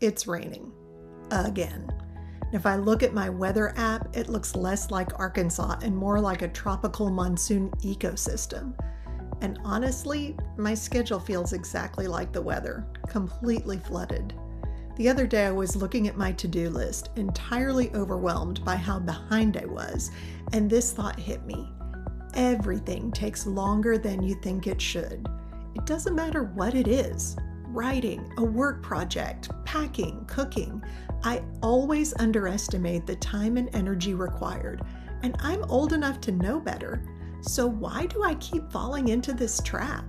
it's raining. Again. If I look at my weather app, it looks less like Arkansas and more like a tropical monsoon ecosystem. And honestly, my schedule feels exactly like the weather, completely flooded. The other day I was looking at my to-do list, entirely overwhelmed by how behind I was, and this thought hit me. Everything takes longer than you think it should. It doesn't matter what it is. Writing, a work project, packing, cooking. I always underestimate the time and energy required, and I'm old enough to know better. So why do I keep falling into this trap?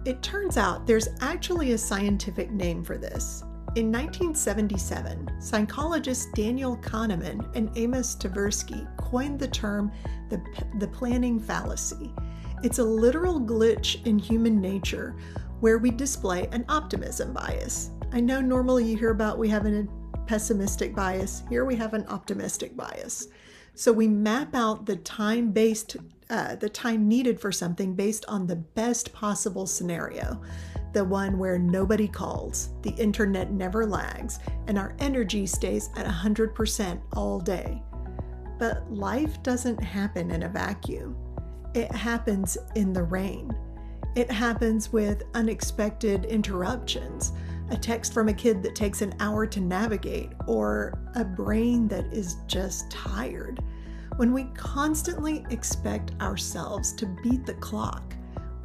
It turns out there's actually a scientific name for this. In 1977, psychologists Daniel Kahneman and Amos Tversky coined the term the planning fallacy. It's a literal glitch in human nature where we display an optimism bias. I know normally you hear about we have a pessimistic bias. Here we have an optimistic bias. So we map out the time needed for something based on the best possible scenario. The one where nobody calls, the internet never lags, and our energy stays at 100% all day. But life doesn't happen in a vacuum. It happens in the rain. It happens with unexpected interruptions, a text from a kid that takes an hour to navigate, or a brain that is just tired. When we constantly expect ourselves to beat the clock,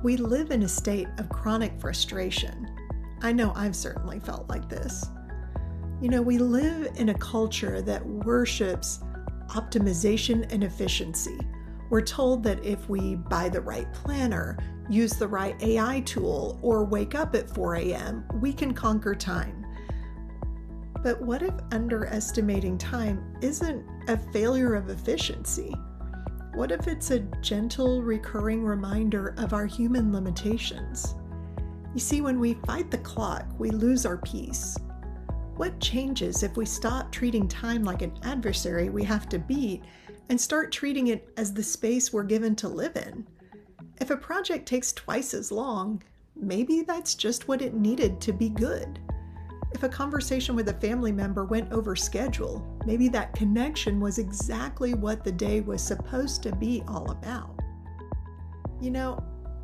we live in a state of chronic frustration. I know I've certainly felt like this. We live in a culture that worships optimization and efficiency. We're told that if we buy the right planner, use the right AI tool, or wake up at 4 a.m., we can conquer time. But what if underestimating time isn't a failure of efficiency? What if it's a gentle, recurring reminder of our human limitations? You see, when we fight the clock, we lose our peace. What changes if we stop treating time like an adversary we have to beat and start treating it as the space we're given to live in? If a project takes twice as long, maybe that's just what it needed to be good. If a conversation with a family member went over schedule, maybe that connection was exactly what the day was supposed to be all about.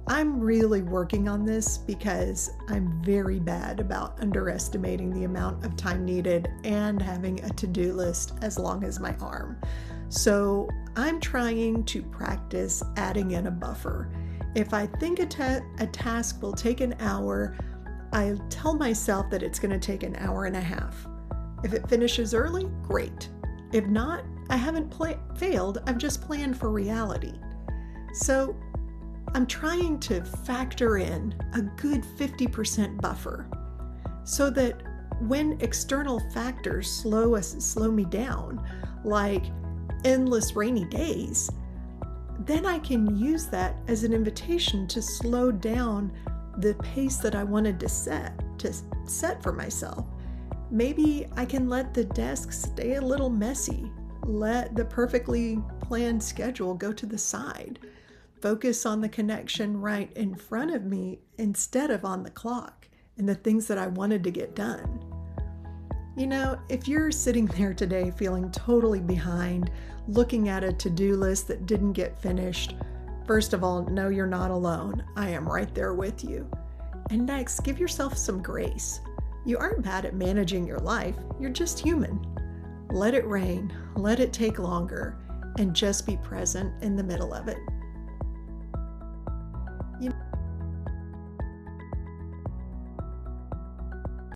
I'm really working on this because I'm very bad about underestimating the amount of time needed and having a to-do list as long as my arm. So I'm trying to practice adding in a buffer. If I think a task will take an hour, I tell myself that it's going to take an hour and a half. If it finishes early, great. If not, I haven't failed, I've just planned for reality. So I'm trying to factor in a good 50% buffer so that when external factors slow me down, like endless rainy days, then I can use that as an invitation to slow down the pace that I wanted to set for myself. Maybe I can let the desk stay a little messy, let the perfectly planned schedule go to the side, focus on the connection right in front of me instead of on the clock and the things that I wanted to get done. If you're sitting there today feeling totally behind, looking at a to-do list that didn't get finished, first of all, no, you're not alone. I am right there with you. And next, give yourself some grace. You aren't bad at managing your life. You're just human. Let it rain, let it take longer, and just be present in the middle of it.